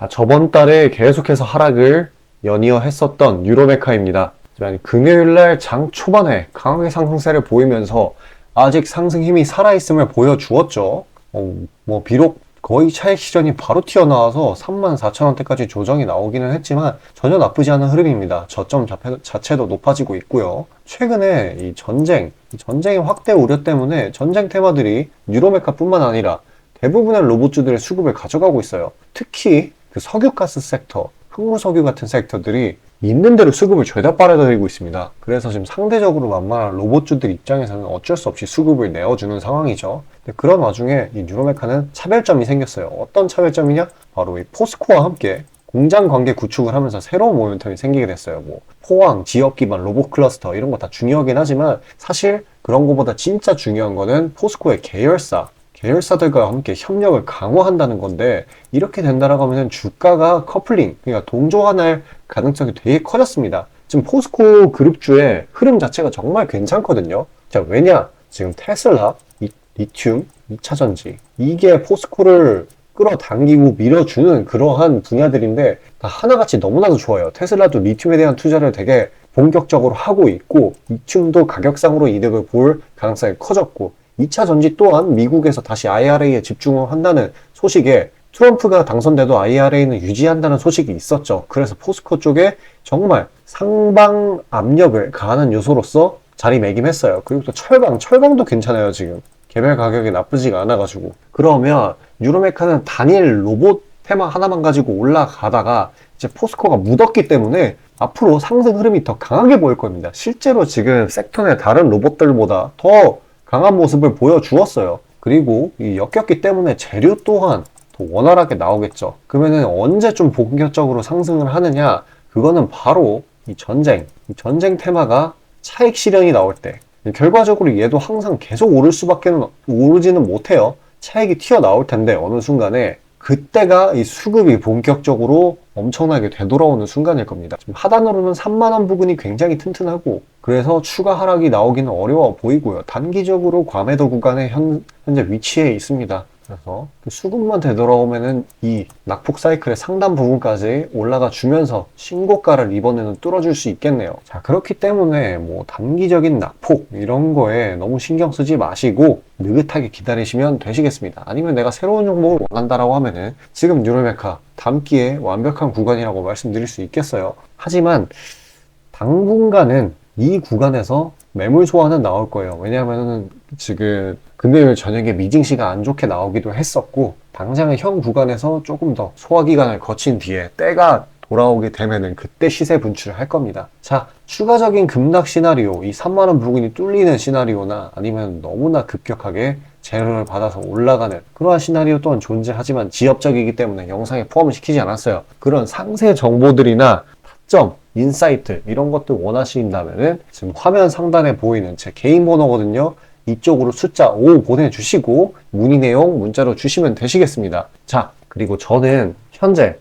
자, 저번 달에 계속해서 하락을 연이어 했었던 유로메카입니다. 금요일날 장 초반에 강하게 상승세를 보이면서 아직 상승 힘이 살아있음을 보여주었죠. 비록 거의 차익 실현이 바로 튀어나와서 34,000원대까지 조정이 나오기는 했지만 전혀 나쁘지 않은 흐름입니다. 저점 자체도 높아지고 있고요. 최근에 이 전쟁의 확대 우려 때문에 전쟁 테마들이 유로메카뿐만 아니라 대부분의 로봇주들의 수급을 가져가고 있어요. 특히 그 석유가스 섹터, 흑무석유 같은 섹터들이 있는 대로 수급을 죄다 빨아들이고 있습니다. 그래서 지금 상대적으로 만만한 로봇주들 입장에서는 어쩔 수 없이 수급을 내어주는 상황이죠. 근데 그런 와중에 이 뉴로메카는 차별점이 생겼어요. 어떤 차별점이냐? 바로 이 포스코와 함께 공장 관계 구축을 하면서 새로운 모멘텀이 생기게 됐어요. 포항, 지역 기반 로봇 클러스터 이런 거 다 중요하긴 하지만 사실 그런 거보다 진짜 중요한 거는 포스코의 계열사들과 함께 협력을 강화한다는 건데, 이렇게 된다라고 하면 주가가 커플링, 그러니까 동조화할 가능성이 되게 커졌습니다. 지금 포스코 그룹주의 흐름 자체가 정말 괜찮거든요. 자, 왜냐? 지금 테슬라, 리튬, 2차전지 이게 포스코를 끌어당기고 밀어주는 그러한 분야들인데 다 하나같이 너무나도 좋아요. 테슬라도 리튬에 대한 투자를 되게 본격적으로 하고 있고, 리튬도 가격상으로 이득을 볼 가능성이 커졌고, 2차 전지 또한 미국에서 다시 IRA에 집중을 한다는 소식에 트럼프가 당선돼도 IRA는 유지한다는 소식이 있었죠. 그래서 포스코 쪽에 정말 상방 압력을 가하는 요소로서 자리매김했어요. 그리고 또 철강도 괜찮아요. 지금 개별 가격이 나쁘지가 않아가지고. 그러면 유로메카는 단일 로봇 테마 하나만 가지고 올라가다가 이제 포스코가 묻었기 때문에 앞으로 상승 흐름이 더 강하게 보일 겁니다. 실제로 지금 섹터 내 다른 로봇들보다 더 강한 모습을 보여주었어요. 그리고 이 역겹기 때문에 재료 또한 더 원활하게 나오겠죠. 그러면은 언제 좀 본격적으로 상승을 하느냐? 그거는 바로 이 전쟁 테마가 차익 실현이 나올 때. 결과적으로 얘도 항상 계속 오르지는 못해요. 차익이 튀어나올 텐데 어느 순간에 그때가 이 수급이 본격적으로 엄청나게 되돌아오는 순간일 겁니다. 지금 하단으로는 3만원 부근이 굉장히 튼튼하고, 그래서 추가 하락이 나오기는 어려워 보이고요. 단기적으로 과매도 구간에 현재 위치해 있습니다. 그래서 그 수급만 되돌아오면은 이 낙폭 사이클의 상단 부분까지 올라가 주면서 신고가를 이번에는 뚫어줄 수 있겠네요. 자, 그렇기 때문에 단기적인 낙폭 이런 거에 너무 신경 쓰지 마시고 느긋하게 기다리시면 되시겠습니다. 아니면 내가 새로운 종목을 원한다라고 하면은 지금 유로메카 담기에 완벽한 구간이라고 말씀드릴 수 있겠어요. 하지만 당분간은 이 구간에서 매물 소화는 나올 거예요. 왜냐하면 지금 금요일 저녁에 미증시가 안 좋게 나오기도 했었고, 당장의 현 구간에서 조금 더 소화 기간을 거친 뒤에 때가 돌아오게 되면은 그때 시세 분출을 할 겁니다. 자, 추가적인 급락 시나리오, 이 3만원 부근이 뚫리는 시나리오나 아니면 너무나 급격하게 재료를 받아서 올라가는 그러한 시나리오 또한 존재하지만 지엽적이기 때문에 영상에 포함을 시키지 않았어요. 그런 상세 정보들이나 타점, 인사이트 이런 것들 원하신다면은 지금 화면 상단에 보이는 제 개인 번호거든요. 이쪽으로 숫자 5 보내주시고 문의 내용 문자로 주시면 되시겠습니다. 자, 그리고 저는 현재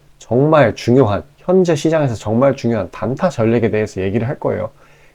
시장에서 정말 중요한 단타 전략에 대해서 얘기를 할 거예요.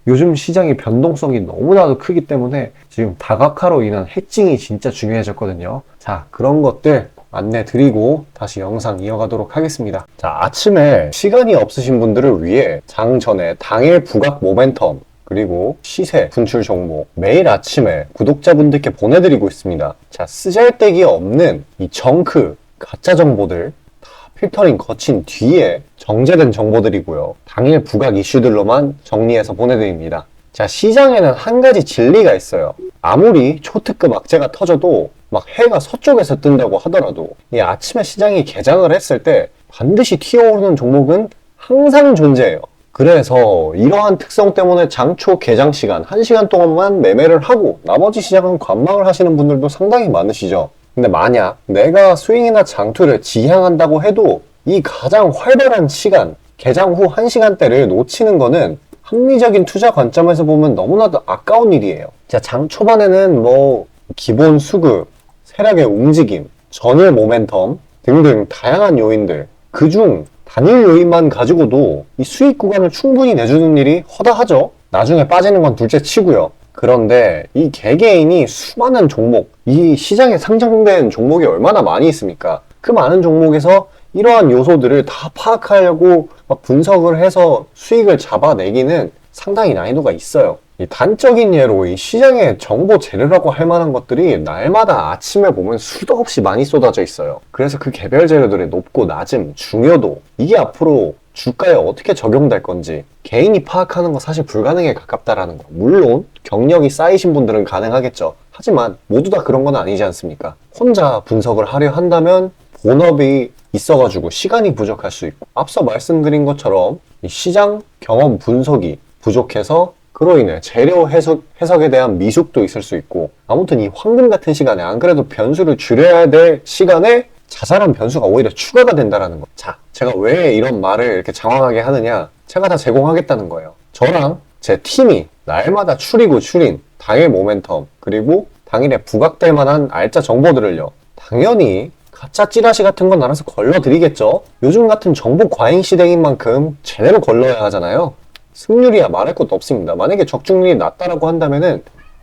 요즘 시장의 변동성이 너무나도 크기 때문에 지금 다각화로 인한 해칭이 진짜 중요해졌거든요. 자, 그런 것들 안내 드리고 다시 영상 이어가도록 하겠습니다. 자, 아침에 시간이 없으신 분들을 위해 장 전에 당일 부각 모멘텀 그리고 시세 분출 정보 매일 아침에 구독자분들께 보내드리고 있습니다. 자, 쓰잘데기 없는 이 정크 가짜 정보들 다 필터링 거친 뒤에 정제된 정보들이고요. 당일 부각 이슈들로만 정리해서 보내드립니다. 자, 시장에는 한 가지 진리가 있어요. 아무리 초특급 악재가 터져도 막 해가 서쪽에서 뜬다고 하더라도 이 아침에 시장이 개장을 했을 때 반드시 튀어오르는 종목은 항상 존재해요. 그래서 이러한 특성 때문에 장초 개장 시간 1시간 동안만 매매를 하고 나머지 시장은 관망을 하시는 분들도 상당히 많으시죠. 근데 만약 내가 스윙이나 장투를 지향한다고 해도 이 가장 활발한 시간, 개장 후 1시간대를 놓치는 거는 합리적인 투자 관점에서 보면 너무나도 아까운 일이에요. 자, 장 초반에는 기본 수급, 세력의 움직임, 전일 모멘텀 등등 다양한 요인들, 그중 단일 요인만 가지고도 이 수익 구간을 충분히 내주는 일이 허다하죠. 나중에 빠지는 건 둘째 치고요. 그런데 이 개개인이 수많은 종목, 이 시장에 상장된 종목이 얼마나 많이 있습니까? 그 많은 종목에서 이러한 요소들을 다 파악하려고 막 분석을 해서 수익을 잡아내기는 상당히 난이도가 있어요. 이 단적인 예로 이 시장의 정보 재료라고 할 만한 것들이 날마다 아침에 보면 수도 없이 많이 쏟아져 있어요. 그래서 그 개별 재료들의 높고 낮음, 중요도, 이게 앞으로 주가에 어떻게 적용될 건지 개인이 파악하는 거 사실 불가능에 가깝다라는 거. 물론 경력이 쌓이신 분들은 가능하겠죠. 하지만 모두 다 그런 건 아니지 않습니까? 혼자 분석을 하려 한다면 본업이 있어가지고 시간이 부족할 수 있고, 앞서 말씀드린 것처럼 이 시장 경험 분석이 부족해서 그로 인해 재료 해석에 대한 미숙도 있을 수 있고, 아무튼 이 황금 같은 시간에 안 그래도 변수를 줄여야 될 시간에 자잘한 변수가 오히려 추가가 된다는 거. 자, 제가 왜 이런 말을 이렇게 장황하게 하느냐? 제가 다 제공하겠다는 거예요. 저랑 제 팀이 날마다 추리고 추린 당일 모멘텀, 그리고 당일에 부각될 만한 알짜 정보들을요, 당연히 가짜 찌라시 같은 건 알아서 걸러드리겠죠. 요즘 같은 정보 과잉 시대인 만큼 제대로 걸러야 하잖아요. 승률이야 말할 것도 없습니다. 만약에 적중률이 낮다라고 한다면은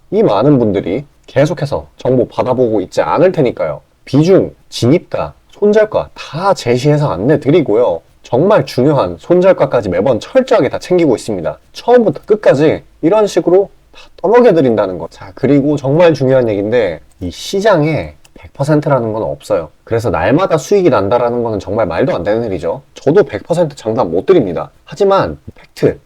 이 많은 분들이 계속해서 정보 받아보고 있지 않을 테니까요. 비중, 진입가, 손절가 다 제시해서 안내드리고요. 정말 중요한 손절가까지 매번 철저하게 다 챙기고 있습니다. 처음부터 끝까지 이런 식으로 다 떠먹여드린다는 거. 자, 그리고 정말 중요한 얘기인데, 이 시장에 100%라는 건 없어요. 그래서 날마다 수익이 난다라는 거는 정말 말도 안 되는 일이죠. 저도 100% 장담 못 드립니다. 하지만 팩트를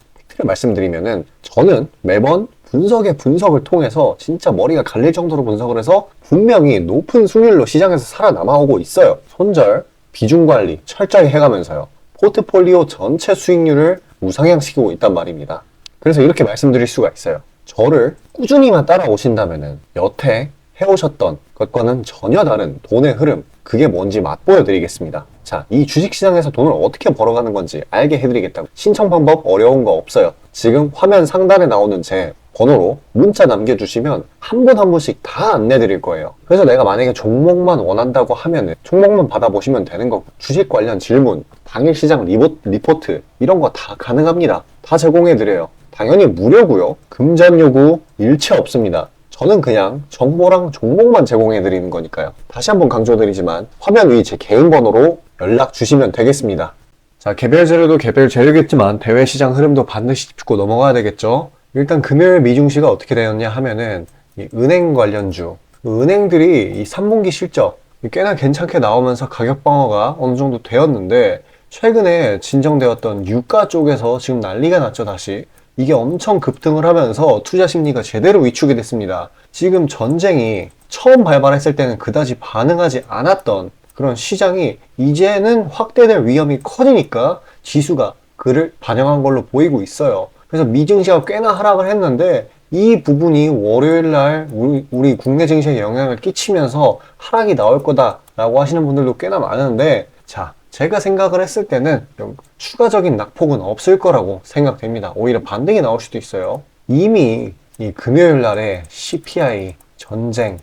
말씀드리면은, 저는 매번 분석을 통해서 진짜 머리가 갈릴 정도로 분석을 해서 분명히 높은 수익률로 시장에서 살아남아오고 있어요. 손절, 비중 관리 철저히 해가면서요. 포트폴리오 전체 수익률을 우상향시키고 있단 말입니다. 그래서 이렇게 말씀드릴 수가 있어요. 저를 꾸준히만 따라오신다면은 여태 해오셨던 것과는 전혀 다른 돈의 흐름, 그게 뭔지 맛보여 드리겠습니다. 자, 이 주식시장에서 돈을 어떻게 벌어가는 건지 알게 해드리겠다고. 신청 방법 어려운 거 없어요. 지금 화면 상단에 나오는 제 번호로 문자 남겨주시면 한 분 한 분씩 다 안내드릴 거예요. 그래서 내가 만약에 종목만 원한다고 하면은 종목만 받아보시면 되는 거고, 주식 관련 질문, 당일 시장 리포트 이런 거 다 가능합니다. 다 제공해드려요. 당연히 무료고요. 금전 요구 일체 없습니다. 저는 그냥 정보랑 종목만 제공해드리는 거니까요. 다시 한번 강조드리지만 화면 위 제 개인 번호로 연락 주시면 되겠습니다. 자, 개별 재료도 개별 재료겠지만 대외 시장 흐름도 반드시 짚고 넘어가야 되겠죠. 일단 금요일 미증시가 어떻게 되었냐 하면은 이 은행 관련주, 은행들이 이 3분기 실적 꽤나 괜찮게 나오면서 가격 방어가 어느 정도 되었는데, 최근에 진정되었던 유가 쪽에서 지금 난리가 났죠. 다시 이게 엄청 급등을 하면서 투자 심리가 제대로 위축이 됐습니다. 지금 전쟁이 처음 발발했을 때는 그다지 반응하지 않았던 그런 시장이 이제는 확대될 위험이 커지니까 지수가 그를 반영한 걸로 보이고 있어요. 그래서 미증시가 꽤나 하락을 했는데, 이 부분이 월요일날 우리 국내 증시에 영향을 끼치면서 하락이 나올 거다라고 하시는 분들도 꽤나 많은데, 자, 제가 생각을 했을 때는 좀 추가적인 낙폭은 없을 거라고 생각됩니다. 오히려 반등이 나올 수도 있어요. 이미 이 금요일 날에 CPI, 전쟁,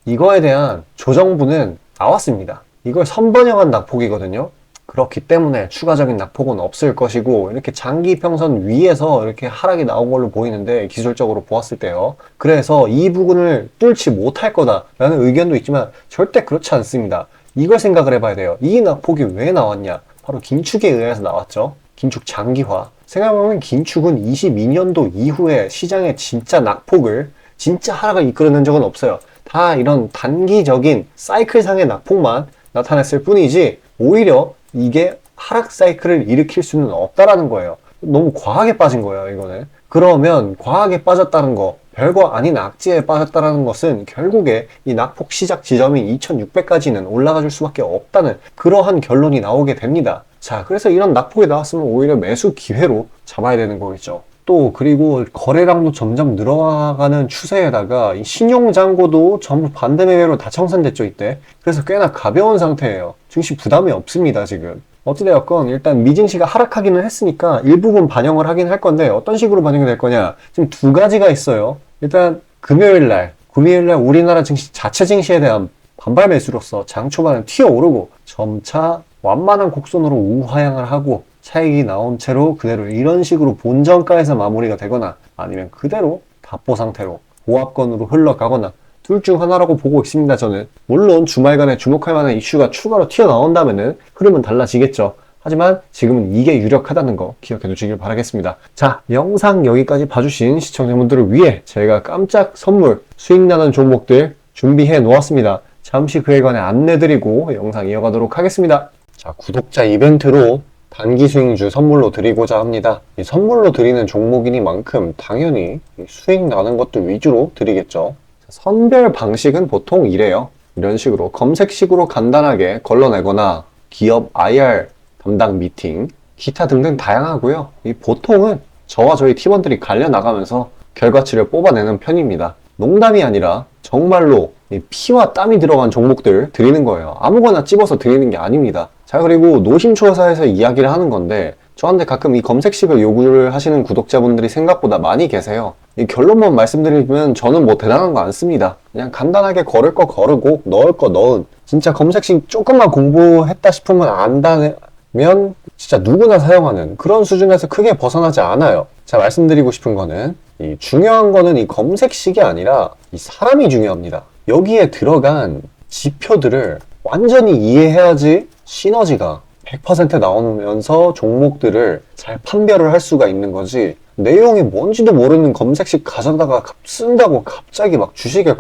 이거에 대한 조정부는 나왔습니다. 이걸 선반영한 낙폭이거든요. 그렇기 때문에 추가적인 낙폭은 없을 것이고, 이렇게 장기 평선 위에서 이렇게 하락이 나온 걸로 보이는데, 기술적으로 보았을 때요. 그래서 이 부분을 뚫지 못할 거다라는 의견도 있지만 절대 그렇지 않습니다. 이걸 생각을 해봐야 돼요. 이 낙폭이 왜 나왔냐? 바로 긴축에 의해서 나왔죠. 긴축 장기화. 생각해보면 긴축은 22년도 이후에 시장의 진짜 낙폭을, 진짜 하락을 이끌어낸 적은 없어요. 다 이런 단기적인 사이클상의 낙폭만 나타냈을 뿐이지, 오히려 이게 하락 사이클을 일으킬 수는 없다라는 거예요. 너무 과하게 빠진 거예요, 이거는. 그러면 과하게 빠졌다는 거, 별거 아닌 악재에 빠졌다는 것은 결국에 이 낙폭 시작 지점인 2600까지는 올라가 줄 수밖에 없다는 그러한 결론이 나오게 됩니다. 자, 그래서 이런 낙폭이 나왔으면 오히려 매수 기회로 잡아야 되는 거겠죠. 또 그리고 거래량도 점점 늘어가는 추세에다가 이 신용잔고도 전부 반대 매매로 다 청산됐죠, 이때. 그래서 꽤나 가벼운 상태예요. 증시 부담이 없습니다, 지금. 어찌되었건 일단 미증시가 하락하기는 했으니까 일부분 반영을 하긴 할 건데, 어떤 식으로 반영이 될 거냐, 지금 두 가지가 있어요. 일단 금요일날 우리나라 증시 자체 증시에 대한 반발 매수로서 장 초반에 튀어오르고 점차 완만한 곡선으로 우하향을 하고 차익이 나온 채로 그대로 이런 식으로 본전가에서 마무리가 되거나, 아니면 그대로 답보 상태로 보합권으로 흘러가거나, 둘 중 하나라고 보고 있습니다, 저는. 물론 주말간에 주목할 만한 이슈가 추가로 튀어나온다면은 흐름은 달라지겠죠. 하지만 지금은 이게 유력하다는 거 기억해 두시길 바라겠습니다. 자, 영상 여기까지 봐주신 시청자분들을 위해 제가 깜짝 선물, 수익 나는 종목들 준비해 놓았습니다. 잠시 그에 관해 안내드리고 영상 이어가도록 하겠습니다. 자, 구독자 이벤트로 단기 수익주 선물로 드리고자 합니다. 이 선물로 드리는 종목이니만큼 당연히 수익 나는 것들 위주로 드리겠죠. 선별 방식은 보통 이래요. 이런 식으로 검색식으로 간단하게 걸러내거나 기업 IR 담당 미팅, 기타 등등 다양하고요. 이 보통은 저와 저희 팀원들이 갈려 나가면서 결과치를 뽑아내는 편입니다. 농담이 아니라 정말로 피와 땀이 들어간 종목들 드리는 거예요. 아무거나 찝어서 드리는 게 아닙니다. 자, 그리고 노심초사에서 이야기를 하는 건데 저한테 가끔 이 검색식을 요구를 하시는 구독자분들이 생각보다 많이 계세요. 이 결론만 말씀드리면 저는 뭐 대단한 거 안 씁니다. 그냥 간단하게 걸을 거 거르고 넣을 거 넣은, 진짜 검색식 조금만 공부했다 싶으면 안다면 진짜 누구나 사용하는 그런 수준에서 크게 벗어나지 않아요. 자, 말씀드리고 싶은 거는 중요한 거는 이 검색식이 아니라 이 사람이 중요합니다. 여기에 들어간 지표들을 완전히 이해해야지 시너지가 100% 나오면서 종목들을 잘 판별을 할 수가 있는 거지, 내용이 뭔지도 모르는 검색식 가져다가 쓴다고 갑자기 막 주식에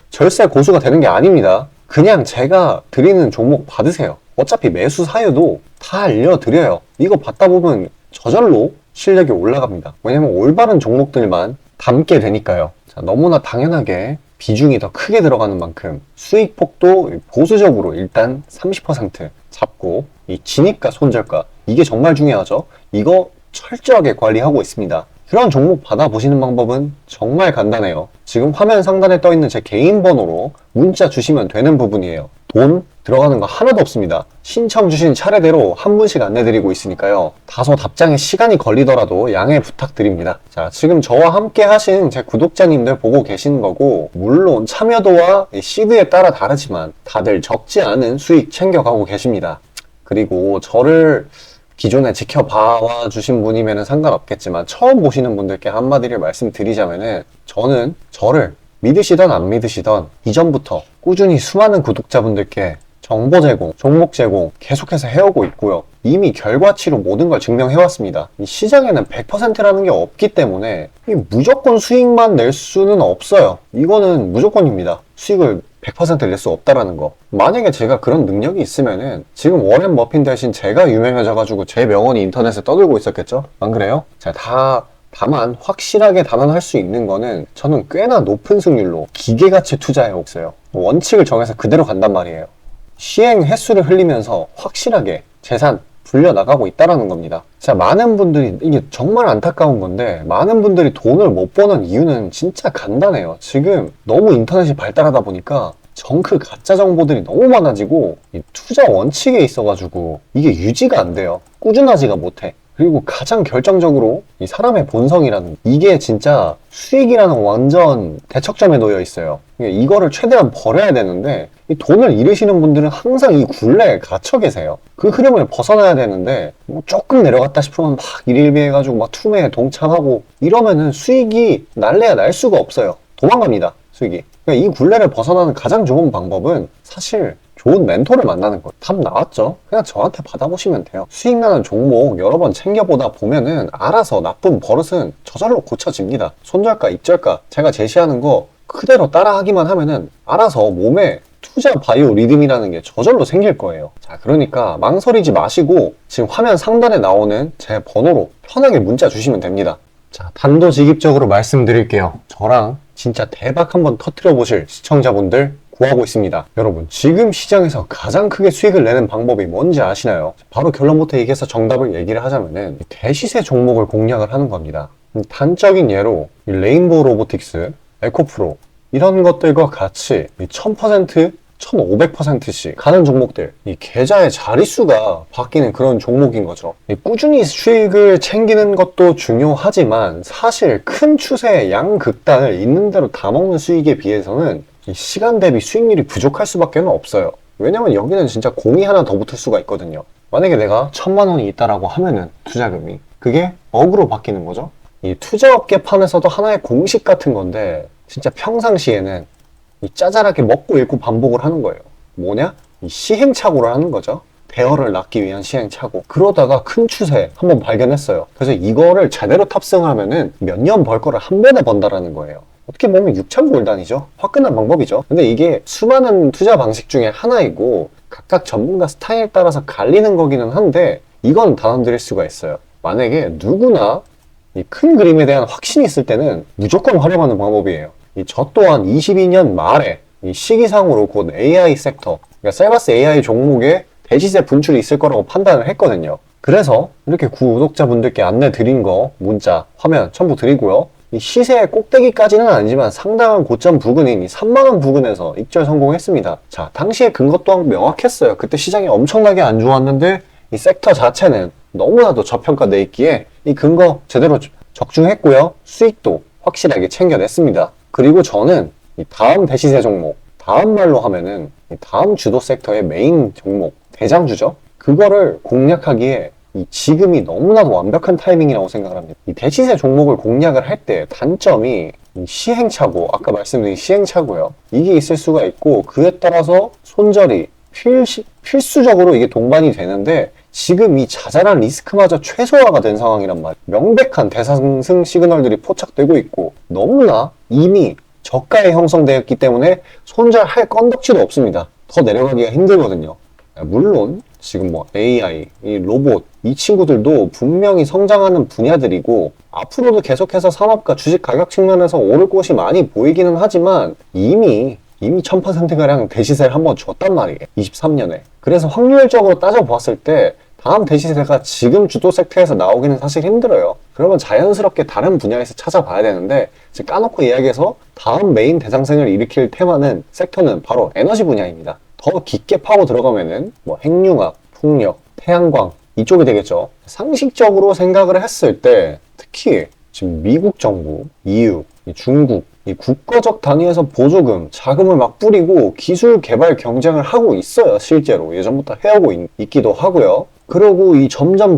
절세 고수가 되는 게 아닙니다. 그냥 제가 드리는 종목 받으세요. 어차피 매수 사유도 다 알려드려요. 이거 받다 보면 저절로 실력이 올라갑니다. 왜냐면 올바른 종목들만 담게 되니까요. 자, 너무나 당연하게 비중이 더 크게 들어가는 만큼 수익폭도 보수적으로 일단 30% 잡고, 이 진입가 손절가 이게 정말 중요하죠. 이거 철저하게 관리하고 있습니다. 그런 종목 받아보시는 방법은 정말 간단해요. 지금 화면 상단에 떠있는 제 개인 번호로 문자 주시면 되는 부분이에요. 돈 들어가는 거 하나도 없습니다. 신청 주신 차례대로 한 분씩 안내드리고 있으니까요. 다소 답장에 시간이 걸리더라도 양해 부탁드립니다. 자, 지금 저와 함께 하신 제 구독자님들 보고 계시는 거고, 물론 참여도와 시드에 따라 다르지만 다들 적지 않은 수익 챙겨가고 계십니다. 그리고 저를 기존에 지켜봐 주신 분이면 상관없겠지만 처음 보시는 분들께 한마디를 말씀드리자면은, 저는 저를 믿으시던 안 믿으시던 이전부터 꾸준히 수많은 구독자분들께 정보 제공, 종목 제공 계속해서 해오고 있고요. 이미 결과치로 모든 걸 증명해왔습니다. 이 시장에는 100%라는 게 없기 때문에 무조건 수익만 낼 수는 없어요. 이거는 무조건입니다. 수익을 100% 낼 수 없다라는 거. 만약에 제가 그런 능력이 있으면은 지금 워렌 버핏 대신 제가 유명해져가지고 제 명언이 인터넷에 떠들고 있었겠죠? 안 그래요? 다만 확실하게 단언할 수 있는 거는 저는 꽤나 높은 승률로 기계같이 투자해 왔어요. 원칙을 정해서 그대로 간단 말이에요. 시행 횟수를 흘리면서 확실하게 재산 불려나가고 있다는 겁니다. 자, 많은 분들이, 이게 정말 안타까운 건데, 많은 분들이 돈을 못 버는 이유는 진짜 간단해요. 지금 너무 인터넷이 발달하다 보니까 정크 가짜 정보들이 너무 많아지고 이 투자 원칙에 있어가지고 이게 유지가 안 돼요. 꾸준하지가 못해. 그리고 가장 결정적으로 이 사람의 본성이라는, 이게 진짜 수익이라는 완전 대척점에 놓여 있어요. 이거를 최대한 버려야 되는데, 이 돈을 잃으시는 분들은 항상 이 굴레에 갇혀 계세요. 그 흐름을 벗어나야 되는데 뭐 조금 내려갔다 싶으면 막 일일비해가지고 막 투매에 동참하고 이러면은 수익이 날래야 날 수가 없어요. 도망갑니다, 수익이. 그러니까 이 굴레를 벗어나는 가장 좋은 방법은 사실 좋은 멘토를 만나는 거예요. 답 나왔죠? 그냥 저한테 받아보시면 돼요. 수익 나는 종목 여러 번 챙겨보다 보면은 알아서 나쁜 버릇은 저절로 고쳐집니다. 손절가, 익절가 제가 제시하는 거 그대로 따라하기만 하면은 알아서 몸에 투자 바이오 리듬이라는 게 저절로 생길 거예요. 자, 그러니까 망설이지 마시고 지금 화면 상단에 나오는 제 번호로 편하게 문자 주시면 됩니다. 자, 단도직입적으로 말씀드릴게요. 저랑 진짜 대박 한번 터뜨려 보실 시청자분들 구하고 있습니다. 여러분, 지금 시장에서 가장 크게 수익을 내는 방법이 뭔지 아시나요? 바로 결론부터 얘기해서 정답을 얘기를 하자면은 대시세 종목을 공략을 하는 겁니다. 단적인 예로 레인보우 로보틱스, 에코프로 이런 것들과 같이 1000%, 1500%씩 가는 종목들, 이 계좌의 자릿수가 바뀌는 그런 종목인 거죠. 꾸준히 수익을 챙기는 것도 중요하지만 사실 큰 추세의 양극단을 있는 대로 다 먹는 수익에 비해서는 이 시간 대비 수익률이 부족할 수밖에 없어요. 왜냐면 여기는 진짜 공이 하나 더 붙을 수가 있거든요. 만약에 내가 1000만 원이 있다라고 하면은 투자금이, 그게 억으로 바뀌는 거죠. 이 투자업계 판에서도 하나의 공식 같은 건데 진짜 평상시에는 이 짜잘하게 먹고 읽고 반복을 하는 거예요. 뭐냐? 이 시행착오를 하는 거죠. 대어를 낳기 위한 시행착오. 그러다가 큰 추세 한번 발견했어요. 그래서 이거를 제대로 탑승하면은 몇 년 벌 거를 한 번에 번다라는 거예요. 어떻게 보면 6,000골단이죠. 화끈한 방법이죠. 근데 이게 수많은 투자 방식 중에 하나이고 각각 전문가 스타일에 따라서 갈리는 거기는 한데 이건 단언드릴 수가 있어요. 만약에 누구나 이 큰 그림에 대한 확신이 있을 때는 무조건 활용하는 방법이에요. 저 또한 22년 말에 이 시기상으로 곧 AI 섹터, 그러니까 셀바스 AI 종목에 대시세 분출이 있을 거라고 판단을 했거든요. 그래서 이렇게 구독자분들께 안내 드린 거 문자, 화면 첨부 드리고요. 이 시세의 꼭대기까지는 아니지만 상당한 고점 부근인 이 3만원 부근에서 익절 성공했습니다. 자, 당시에 근거 또한 명확했어요. 그때 시장이 엄청나게 안 좋았는데 이 섹터 자체는 너무나도 저평가돼 있기에 이 근거 제대로 적중했고요. 수익도 확실하게 챙겨냈습니다. 그리고 저는 이 다음 대시세 종목, 다음 말로 하면은 이 다음 주도 섹터의 메인 종목, 대장주죠. 그거를 공략하기에 이 지금이 너무나도 완벽한 타이밍이라고 생각을 합니다. 이 대시세 종목을 공략을 할 때 단점이 이 시행착오, 아까 말씀드린 시행착오요. 이게 있을 수가 있고 그에 따라서 손절이 필수적으로 이게 동반이 되는데 지금 이 자잘한 리스크마저 최소화가 된 상황이란 말이에요. 명백한 대상승 시그널들이 포착되고 있고 너무나 이미 저가에 형성되었기 때문에 손절할 건덕지도 없습니다. 더 내려가기가 힘들거든요. 물론 지금 뭐 AI, 이 로봇, 이 친구들도 분명히 성장하는 분야들이고 앞으로도 계속해서 산업과 주식 가격 측면에서 오를 곳이 많이 보이기는 하지만 이미 1000%가량 대시세를 한번 줬단 말이에요. 23년에. 그래서 확률적으로 따져보았을 때 다음 대시세가 지금 주도 섹터에서 나오기는 사실 힘들어요. 그러면 자연스럽게 다른 분야에서 찾아봐야 되는데 지금 까놓고 이야기해서 다음 메인 대상승을 일으킬 테마는 섹터는 바로 에너지 분야입니다. 더 깊게 파고 들어가면은 뭐 핵융합, 풍력, 태양광 이쪽이 되겠죠. 상식적으로 생각을 했을 때 특히 지금 미국 정부, EU, 중국 이 국가적 단위에서 보조금, 자금을 막 뿌리고 기술 개발 경쟁을 하고 있어요. 실제로 예전부터 해오고 있기도 하고요. 그리고 이 점점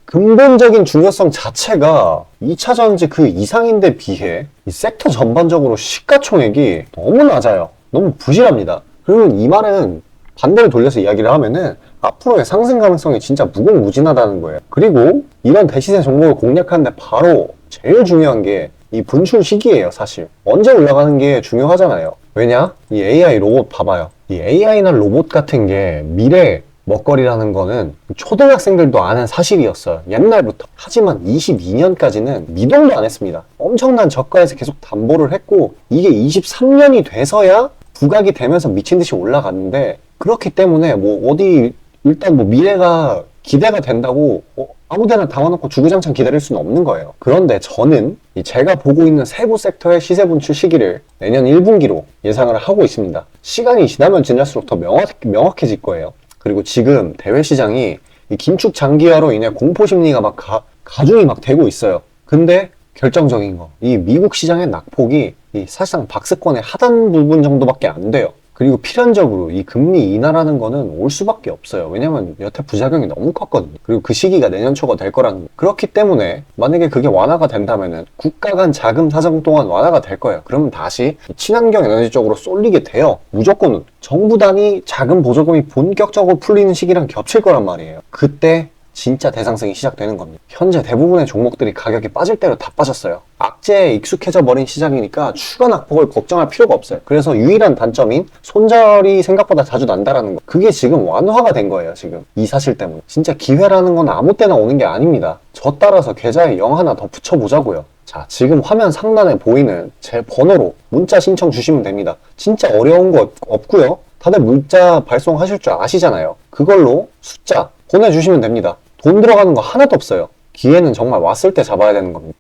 근본적인 중요성 자체가 2차 전지 그 이상인데 비해 이 섹터 전반적으로 시가총액이 너무 낮아요. 너무 부실합니다. 그리고 이 말은 반대로 돌려서 이야기를 하면은 앞으로의 상승 가능성이 진짜 무궁무진하다는 거예요. 그리고 이런 대시세 종목을 공략하는데 바로 제일 중요한 게 이 분출 시기예요. 사실 언제 올라가는 게 중요하잖아요. 왜냐? 이 AI 로봇 봐봐요. 이 AI나 로봇 같은 게 미래 먹거리라는 거는 초등학생들도 아는 사실이었어요. 옛날부터. 하지만 22년까지는 미동도 안 했습니다. 엄청난 저가에서 계속 담보를 했고 이게 23년이 돼서야 부각이 되면서 미친 듯이 올라갔는데 그렇기 때문에 뭐 어디 일단 뭐 미래가 기대가 된다고 아무데나 담아놓고 주구장창 기다릴 수는 없는 거예요. 그런데 저는 제가 보고 있는 세부 섹터의 시세 분출 시기를 내년 1분기로 예상을 하고 있습니다. 시간이 지나면 지날수록 더 명확해질 거예요. 그리고 지금 대외 시장이 이 긴축 장기화로 인해 공포 심리가 막 가중이 막 되고 있어요. 근데 결정적인 거, 이 미국 시장의 낙폭이 사실상 박스권의 하단 부분 정도밖에 안 돼요. 그리고 필연적으로 이 금리 인하라는 거는 올 수밖에 없어요. 왜냐면 여태 부작용이 너무 컸거든요. 그리고 그 시기가 내년 초가 될 거라는 거. 그렇기 때문에 만약에 그게 완화가 된다면은 국가 간 자금 사정 또한 완화가 될 거예요. 그러면 다시 친환경 에너지 쪽으로 쏠리게 돼요. 무조건 정부 단위 자금 보조금이 본격적으로 풀리는 시기랑 겹칠 거란 말이에요. 그때 진짜 대상승이 시작되는 겁니다. 현재 대부분의 종목들이 가격이 빠질 대로 다 빠졌어요. 악재에 익숙해져 버린 시장이니까 추가 낙폭을 걱정할 필요가 없어요. 그래서 유일한 단점인 손절이 생각보다 자주 난다라는 거. 그게 지금 완화가 된 거예요. 지금 이 사실 때문에. 진짜 기회라는 건 아무 때나 오는 게 아닙니다. 저 따라서 계좌에 0 하나 더 붙여보자고요. 자, 지금 화면 상단에 보이는 제 번호로 문자 신청 주시면 됩니다. 진짜 어려운 거 없고요. 다들 문자 발송하실 줄 아시잖아요. 그걸로 숫자 보내주시면 됩니다. 돈 들어가는 거 하나도 없어요. 기회는 정말 왔을 때 잡아야 되는 겁니다.